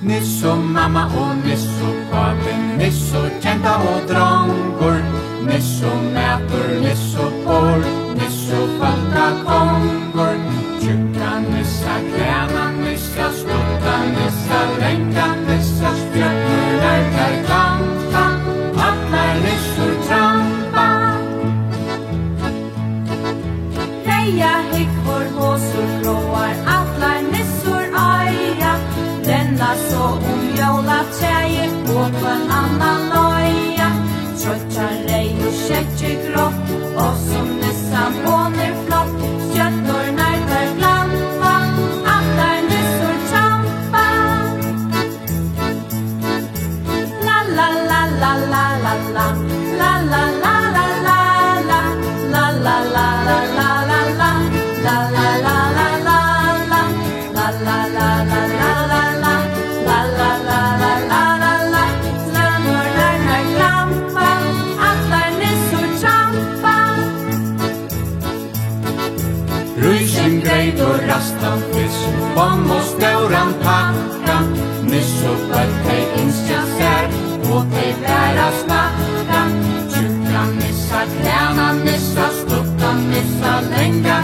Nisso mamma och nisso papen, nisso kända och drångor, nisso mäter, nisso bor, nisso falka kongor. Tjucka nissa, kläna nissa, stutta nissa, länka nissa, spjötmurnar där klampa, allar nissor trampa. Reja hickor, håsor, råar, allar nissor aja. Denna så jola tjejer på en annan loja. Tröttar rej och tjejer grått, och som nissan båner flott. Stjötnor när där glampa, allar nissor trampa. La la la la la la la, la la la la la la, la la la la la la la, la la la la la la, la la la la la la. La la la la la la la, stjärnor när glampa, allar nissor trampa. Rysen grejt och rastan fisk, bom och stauran pakka. Nissopar teg instja sär, och teg bära snacka. Tjucka nissa, kläna nissa, stutta nissa, länga